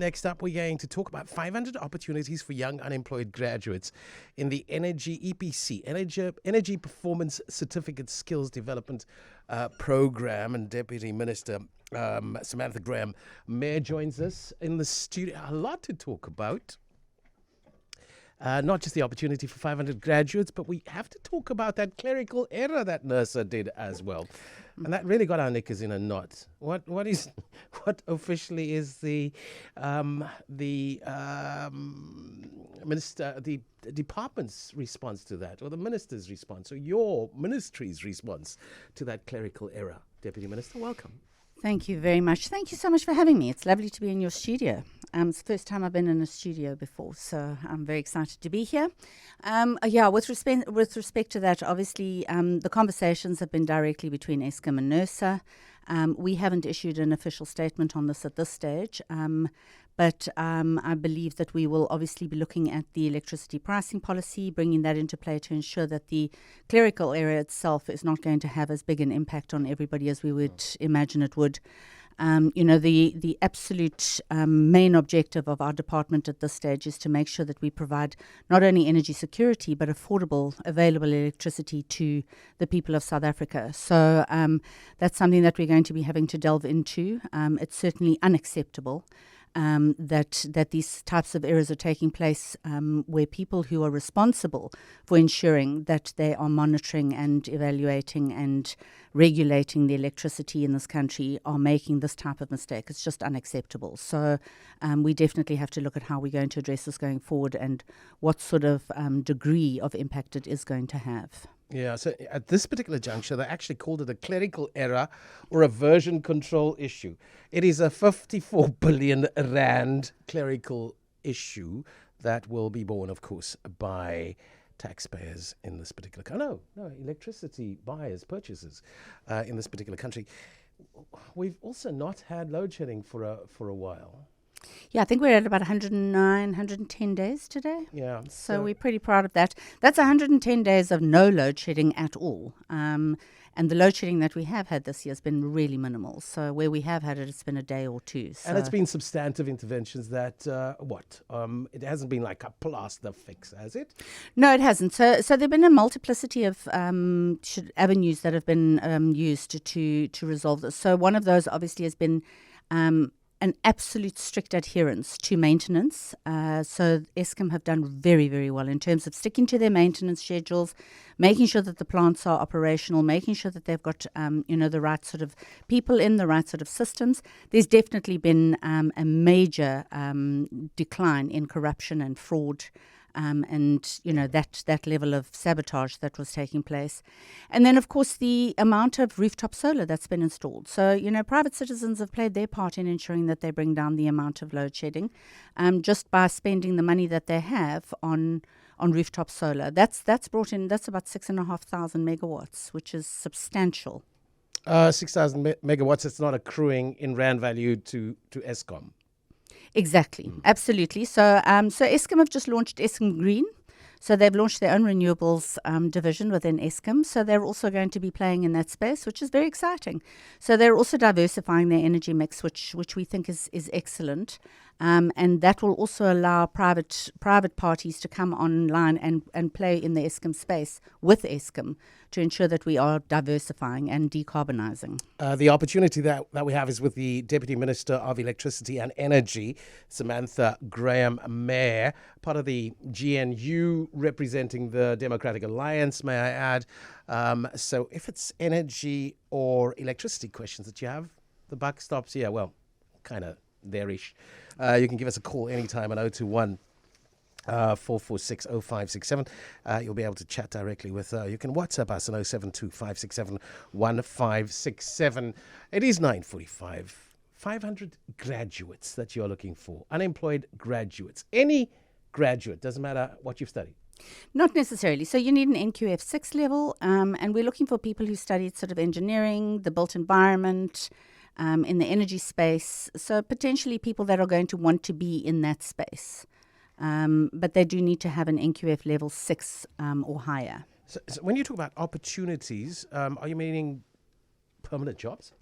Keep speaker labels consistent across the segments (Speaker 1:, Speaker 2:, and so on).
Speaker 1: Next up, we're going to talk about 500 opportunities for young unemployed graduates in the Energy EPC, Energy Performance Certificate Skills Development Program. And Deputy Minister Samantha Graham-Hare joins us in the studio. A lot to talk about. Not just the opportunity for 500 graduates, but we have to talk about that clerical error that NERSA did as well. And that really got our knickers in a knot. What officially is the department's response to that, or the minister's response, or your ministry's response to that clerical error? Deputy Minister, welcome.
Speaker 2: Thank you very much. Thank you so much for having me. It's lovely to be in your studio. It's the first time I've been in a studio before, so I'm very excited to be here. With respect to that, obviously, the conversations have been directly between Eskom and NERSA. We haven't issued an official statement on this at this stage, but I believe that we will obviously be looking at the electricity pricing policy, bringing that into play to ensure that the clerical area itself is not going to have as big an impact on everybody as we would imagine it would. The absolute main objective of our department at this stage is to make sure that we provide not only energy security but affordable, available electricity to the people of South Africa. So that's something that we're going to be having to delve into. It's certainly unacceptable that these types of errors are taking place where people who are responsible for ensuring that they are monitoring and evaluating and regulating the electricity in this country are making this type of mistake. It's just unacceptable. So we definitely have to look at how we're going to address this going forward and what sort of degree of impact it is going to have.
Speaker 1: Yeah, so at this particular juncture, they actually called it a clerical error or a version control issue. It is a 54 billion rand clerical issue that will be borne, of course, by taxpayers in this particular country. No, electricity buyers, purchasers in this particular country. We've also not had load shedding for a while.
Speaker 2: Yeah, I think we're at about 109, 110 days today.
Speaker 1: Yeah.
Speaker 2: So we're pretty proud of that. That's 110 days of no load shedding at all. And the load shedding that we have had this year has been really minimal. So where we have had it, it's been a day or two. So.
Speaker 1: And it's been substantive interventions that, it hasn't been like a plaster fix, has it?
Speaker 2: No, it hasn't. So there have been a multiplicity of avenues that have been used to resolve this. So one of those obviously has been an absolute strict adherence to maintenance. So Eskom have done very, very well in terms of sticking to their maintenance schedules, making sure that the plants are operational, making sure that they've got, the right sort of people in the right sort of systems. There's definitely been a major decline in corruption and fraud. That level of sabotage that was taking place. And then, of course, the amount of rooftop solar that's been installed. So, private citizens have played their part in ensuring that they bring down the amount of load shedding just by spending the money that they have on rooftop solar. That's brought in, that's about 6,500 megawatts, which is substantial.
Speaker 1: 6,000 megawatts, it's not accruing in rand value to Eskom.
Speaker 2: Exactly, absolutely. So Eskom have just launched Eskom Green. So they've launched their own renewables division within Eskom. So they're also going to be playing in that space, which is very exciting. So they're also diversifying their energy mix, which we think is excellent. And that will also allow private parties to come online and play in the Eskom space with Eskom to ensure that we are diversifying and decarbonising.
Speaker 1: The opportunity that we have is with the Deputy Minister of Electricity and Energy, Samantha Graham-Hare, part of the GNU representing the Democratic Alliance, may I add. So if it's energy or electricity questions that you have, the buck stops here. Well, kind of there-ish. You can give us a call anytime at 021 446 0567. You'll be able to chat directly with her. You can WhatsApp us on 072 567 1567. It is 9:45. 500 graduates that you're looking for. Unemployed graduates. Any graduate, doesn't matter what you've studied.
Speaker 2: Not necessarily. So you need an NQF 6 level, and we're looking for people who studied sort of engineering, the built environment, in the energy space. So potentially people that are going to want to be in that space. But they do need to have an NQF level 6 or higher.
Speaker 1: So when you talk about opportunities, are you meaning permanent jobs?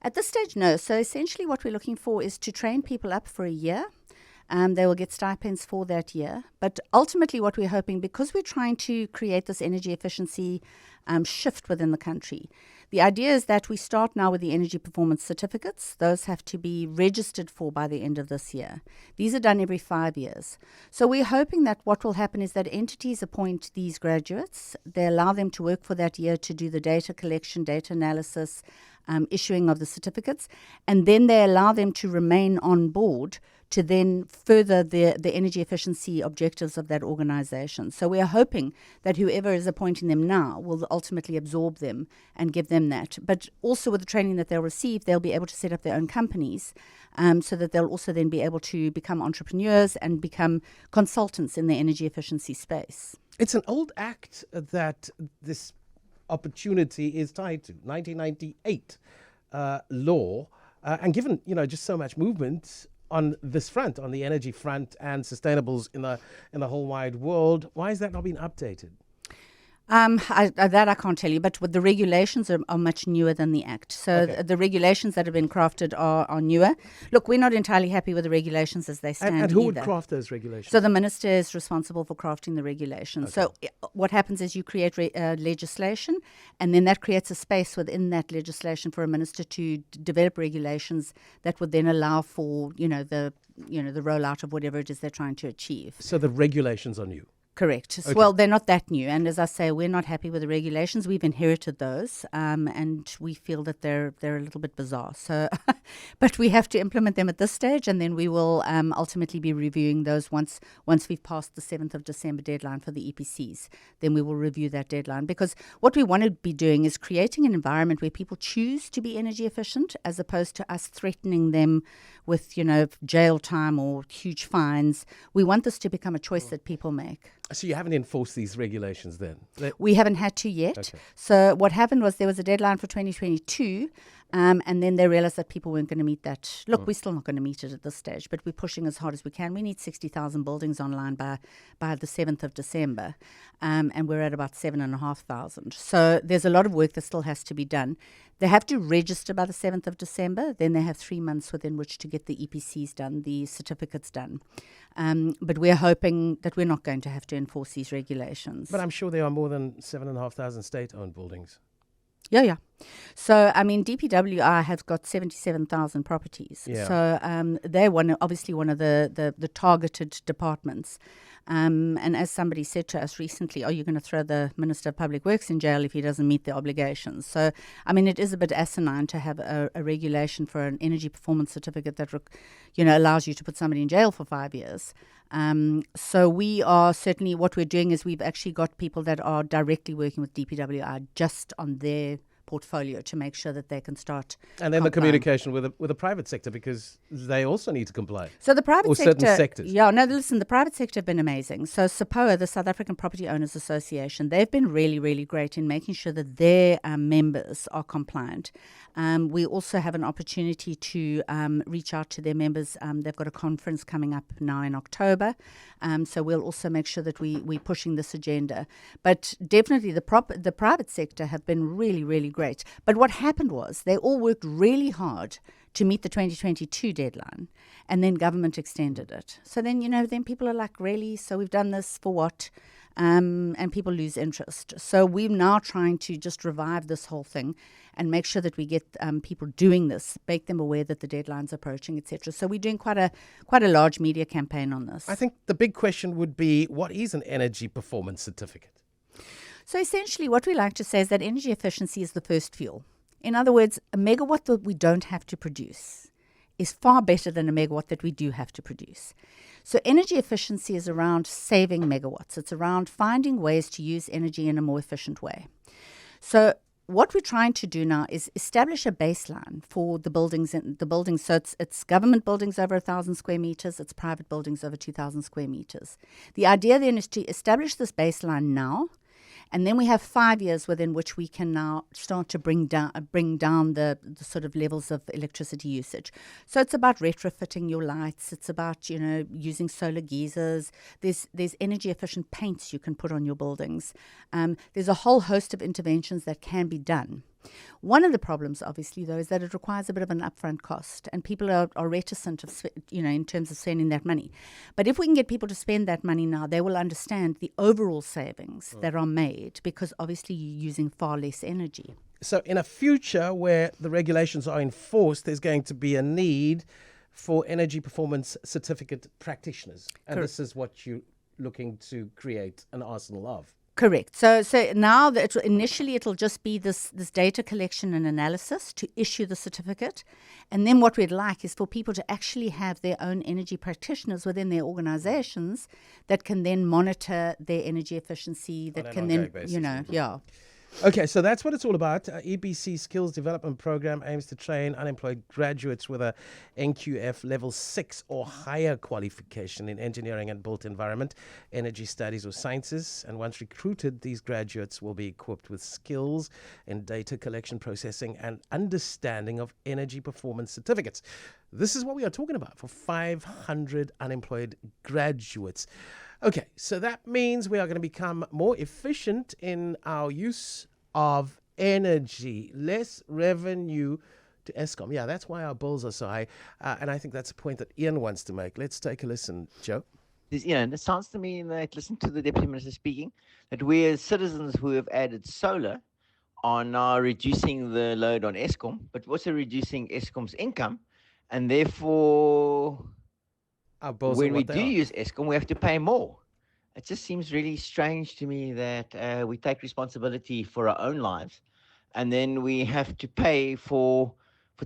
Speaker 2: At this stage, no. So essentially what we're looking for is to train people up for a year. They will get stipends for that year. But ultimately what we're hoping, because we're trying to create this energy efficiency shift within the country, the idea is that we start now with the energy performance certificates. Those have to be registered for by the end of this year. These are done every 5 years. So we're hoping that what will happen is that entities appoint these graduates. They allow them to work for that year to do the data collection, data analysis, issuing of the certificates, and then they allow them to remain on board to then further the energy efficiency objectives of that organization. So we are hoping that whoever is appointing them now will ultimately absorb them and give them that. But also with the training that they'll receive, they'll be able to set up their own companies so that they'll also then be able to become entrepreneurs and become consultants in the energy efficiency space.
Speaker 1: It's an old act that this opportunity is tied to, 1998 law. And given, just so much movement on this front, on the energy front and sustainables in the whole wide world, why has that not been updated?
Speaker 2: That I can't tell you, but the regulations are much newer than the Act. So
Speaker 1: Okay.
Speaker 2: the regulations that have been crafted are newer. Look, we're not entirely happy with the regulations as they stand
Speaker 1: And who would
Speaker 2: either.
Speaker 1: craft those regulations?
Speaker 2: So the minister is responsible for crafting the regulations. So what happens is you create legislation, and then that creates a space within that legislation for a minister to develop regulations that would then allow for the rollout of whatever it is they're trying to achieve.
Speaker 1: So the regulations are new.
Speaker 2: Correct.
Speaker 1: Okay.
Speaker 2: Well, they're not that new. And as I say, we're not happy with the regulations. We've inherited those, and we feel that they're a little bit bizarre. So, but we have to implement them at this stage, and then we will ultimately be reviewing those once we've passed the 7th of December deadline for the EPCs. Then we will review that deadline, because what we want to be doing is creating an environment where people choose to be energy efficient, as opposed to us threatening them with, jail time or huge fines. We want this to become a choice that people make.
Speaker 1: So you haven't enforced these regulations then?
Speaker 2: We haven't had to yet.
Speaker 1: Okay.
Speaker 2: So what happened was there was a deadline for 2022, and then they realized that people weren't going to meet that. Look, we're still not going to meet it at this stage, but we're pushing as hard as we can. We need 60,000 buildings online by the 7th of December, and we're at about 7,500. So there's a lot of work that still has to be done. They have to register by the 7th of December. Then they have 3 months within which to get the EPCs done, the certificates done. But we're hoping that we're not going to have to enforce these regulations.
Speaker 1: But I'm sure there are more than 7,500 state-owned buildings.
Speaker 2: Yeah. So, DPWI has got 77,000 properties.
Speaker 1: Yeah.
Speaker 2: So, they're obviously one of the targeted departments. And as somebody said to us recently, are you going to throw the Minister of Public Works in jail if he doesn't meet the obligations? So, it is a bit asinine to have a regulation for an energy performance certificate that, allows you to put somebody in jail for 5 years. So we are certainly, what we're doing is we've actually got people that are directly working with DPWI just on their portfolio to make sure that they can start.
Speaker 1: And then
Speaker 2: complying.
Speaker 1: the communication with the private sector, because they also need to comply.
Speaker 2: So the private
Speaker 1: or
Speaker 2: sector,
Speaker 1: certain sectors.
Speaker 2: Yeah, no, listen, the private sector have been amazing. So SAPOA, the South African Property Owners Association, they've been really, really great in making sure that their members are compliant. We also have an opportunity to reach out to their members. They've got a conference coming up now in October. So we'll also make sure that we're pushing this agenda. But definitely the private sector have been really, really great. But what happened was they all worked really hard to meet the 2022 deadline, and then government extended it. So then, then people are like, really? So we've done this for what? And people lose interest. So we're now trying to just revive this whole thing and make sure that we get people doing this, make them aware that the deadline's approaching, etc. So we're doing quite a large media campaign on this.
Speaker 1: I think the big question would be, what is an energy performance certificate?
Speaker 2: So essentially what we like to say is that energy efficiency is the first fuel. In other words, a megawatt that we don't have to produce is far better than a megawatt that we do have to produce. So energy efficiency is around saving megawatts. It's around finding ways to use energy in a more efficient way. So what we're trying to do now is establish a baseline for the buildings. So it's government buildings over 1,000 square meters. It's private buildings over 2,000 square meters. The idea then is to establish this baseline now. And then we have 5 years within which we can now start to bring down the sort of levels of electricity usage. So it's about retrofitting your lights. It's about, using solar geysers. There's energy efficient paints you can put on your buildings. There's a whole host of interventions that can be done. One of the problems, obviously, though, is that it requires a bit of an upfront cost, and people are reticent of, in terms of spending that money. But if we can get people to spend that money now, they will understand the overall savings that are made, because obviously you're using far less energy.
Speaker 1: So in a future where the regulations are enforced, there's going to be a need for energy performance certificate practitioners. And this is what you're looking to create an arsenal of.
Speaker 2: Correct. So now that initially it'll just be this data collection and analysis to issue the certificate. And then what we'd like is for people to actually have their own energy practitioners within their organizations that can then monitor their energy efficiency, that can then,
Speaker 1: basis. Okay, so that's what it's all about. EBC Skills Development Program aims to train unemployed graduates with a NQF level 6 or higher qualification in engineering and built environment, energy studies or sciences. And once recruited, these graduates will be equipped with skills in data collection, processing, and understanding of energy performance certificates. This is what we are talking about for 500 unemployed graduates. Okay, so that means we are going to become more efficient in our use of energy, less revenue to Eskom. Yeah, that's why our bills are so high. And I think that's a point that Ian wants to make. Let's take a listen, Joe.
Speaker 3: And it sounds to me, that, listen to the Deputy Minister speaking, that we as citizens who have added solar are now reducing the load on Eskom, but also reducing Eskom's income. And therefore, when we do use Eskom, we have to pay more. It just seems really strange to me that we take responsibility for our own lives, and then we have to pay for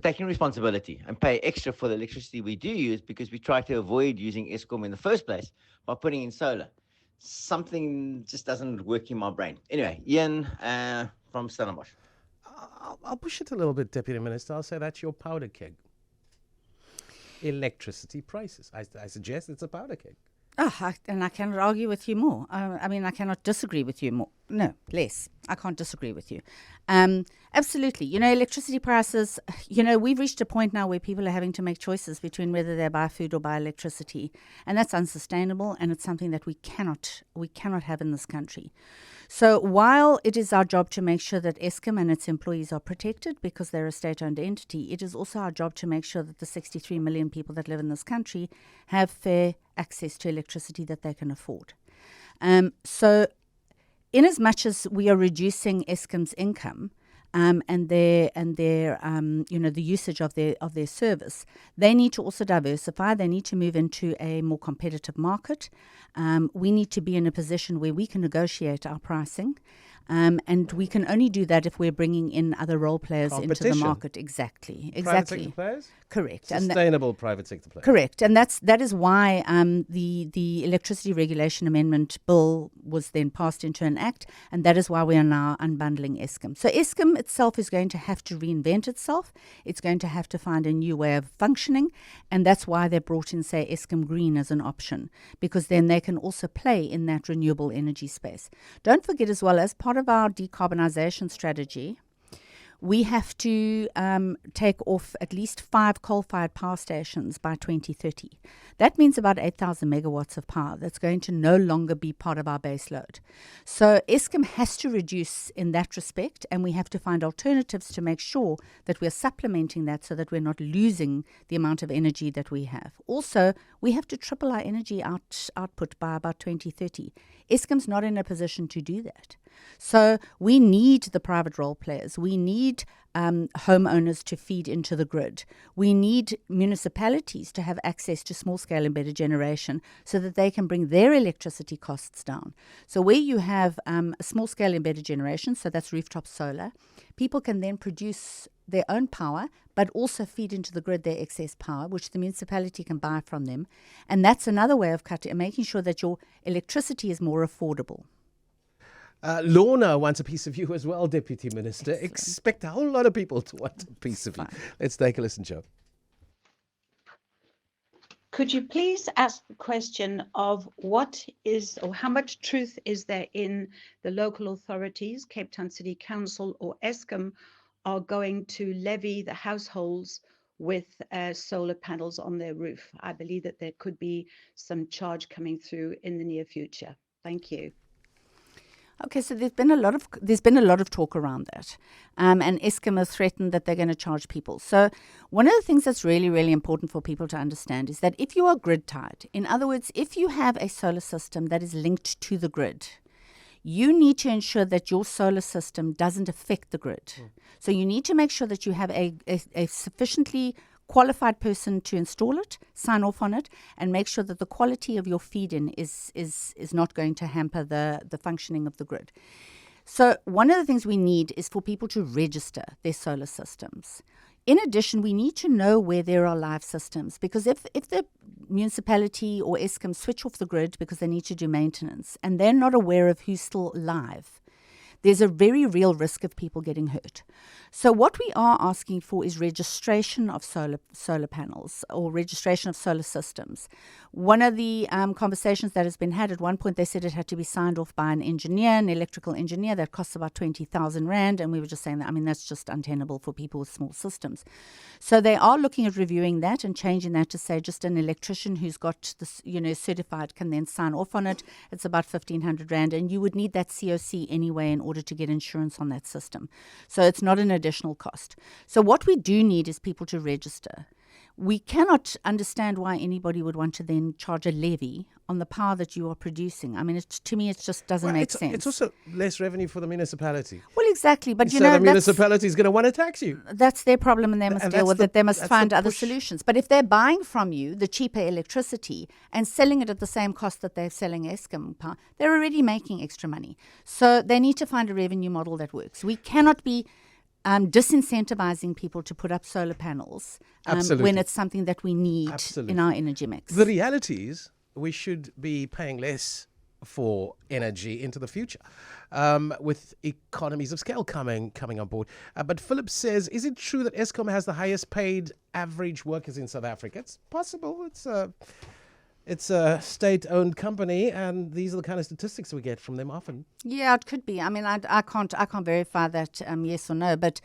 Speaker 3: taking responsibility and pay extra for the electricity we do use, because we try to avoid using Eskom in the first place by putting in solar. Something just doesn't work in my brain. Anyway, Ian from Stellenbosch.
Speaker 1: I'll push it a little bit, Deputy Minister. I'll say that's your powder keg. Electricity prices. I suggest it's a powder keg.
Speaker 2: And I cannot argue with you more. I cannot disagree with you more. No, less. I can't disagree with you. Absolutely. Electricity prices, we've reached a point now where people are having to make choices between whether they buy food or buy electricity. And that's unsustainable, and it's something that we cannot have in this country. So while it is our job to make sure that Eskom and its employees are protected because they're a state-owned entity, it is also our job to make sure that the 63 million people that live in this country have fair access to electricity that they can afford. So in as much as we are reducing Eskom's income, and their the usage of their service, they need to also diversify. They need to move into a more competitive market. We need to be in a position where we can negotiate our pricing. And we can only do that if we're bringing in other role players into the market. Exactly.
Speaker 1: Private sector players?
Speaker 2: Correct.
Speaker 1: Sustainable private sector players.
Speaker 2: Correct. And that is why the Electricity Regulation Amendment Bill was then passed into an act, and that is why we are now unbundling Eskom. So Eskom itself is going to have to reinvent itself. It's going to have to find a new way of functioning, and that's why they brought in, say, Eskom Green as an option, because then they can also play in that renewable energy space. Don't forget as well, as part of our decarbonisation strategy, we have to take off at least 5 coal-fired power stations by 2030. That means about 8,000 megawatts of power that's going to no longer be part of our base load. So Eskom has to reduce in that respect, and we have to find alternatives to make sure that we're supplementing that so that we're not losing the amount of energy that we have. Also, we have to triple our energy output by about 2030. Eskom's not in a position to do that. So we need the private role players. We need homeowners to feed into the grid. We need municipalities to have access to small-scale embedded generation so that they can bring their electricity costs down. So where you have a small-scale embedded generation, so that's rooftop solar, people can then produce their own power, but also feed into the grid their excess power, which the municipality can buy from them. And that's another way of making sure that your electricity is more affordable.
Speaker 1: Lorna wants a piece of you as well, Deputy Minister.
Speaker 2: Excellent.
Speaker 1: Expect a whole lot of people to want a piece of you. Let's take a listen, Joe.
Speaker 4: Could you please ask the question of what is or how much truth is there in the local authorities, Cape Town City Council or Eskom, are going to levy the households with solar panels on their roof? I believe that there could be some charge coming through in the near future. Thank you.
Speaker 2: Okay, so there's been a lot of talk around that, and Eskom has threatened that they're going to charge people. So one of the things that's really, really important for people to understand is that if you are grid tied, in other words, if you have a solar system that is linked to the grid, you need to ensure that your solar system doesn't affect the grid. So you need to make sure that you have a sufficiently qualified person to install it, sign off on it, and make sure that the quality of your feed-in is not going to hamper the functioning of the grid. So one of the things we need is for people to register their solar systems. In addition, we need to know where there are live systems, because if the municipality or Eskom switch off the grid because they need to do maintenance and they're not aware of who's still live, there's a very real risk of people getting hurt. So what we are asking for is registration of solar panels or registration of solar systems. One of the conversations that has been had, at one point they said it had to be signed off by an engineer, an electrical engineer. That costs about 20,000 Rand, and we were just saying that, that's just untenable for people with small systems. So they are looking at reviewing that and changing that to say just an electrician who's got this, certified can then sign off on it. It's about 1,500 Rand, and you would need that COC anyway in order to get insurance on that system. So it's not an additional cost. So what we do need is people to register. We cannot understand why anybody would want to then charge a levy on the power that you are producing. To me, it just doesn't make sense.
Speaker 1: It's also less revenue for the municipality.
Speaker 2: Well, exactly. But,
Speaker 1: so the municipality is going to want to tax you.
Speaker 2: That's their problem, and they must deal with it. They must find other solutions. But if they're buying from you the cheaper electricity and selling it at the same cost that they're selling Eskom power, they're already making extra money. So they need to find a revenue model that works. We cannot be disincentivizing people to put up solar panels when it's something that we need in our energy mix.
Speaker 1: The reality is we should be paying less for energy into the future with economies of scale coming on board. But Philip says, is it true that Eskom has the highest paid average workers in South Africa? It's possible. It's a state-owned company, and these are the kind of statistics we get from them often.
Speaker 2: Yeah, it could be. I can't verify that yes or no. But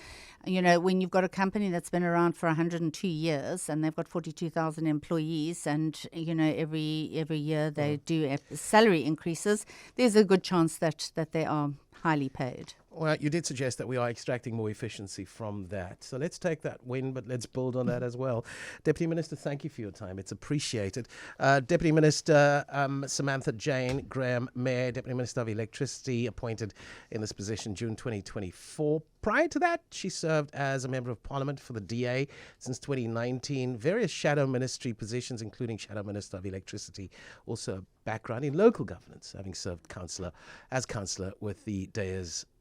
Speaker 2: when you've got a company that's been around for 102 years and they've got 42,000 employees, and every year they do salary increases, there's a good chance that they are highly paid.
Speaker 1: Well, you did suggest that we are extracting more efficiency from that. So let's take that win, but let's build on that as well. Deputy Minister, thank you for your time. It's appreciated. Deputy Minister Samantha Graham-Hare, Deputy Minister of Electricity, appointed in this position June 2024. Prior to that, she served as a Member of Parliament for the DA since 2019. Various shadow ministry positions, including Shadow Minister of Electricity. Also a background in local governance, having served councillor with the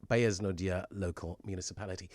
Speaker 1: Beyers Naudé local municipality.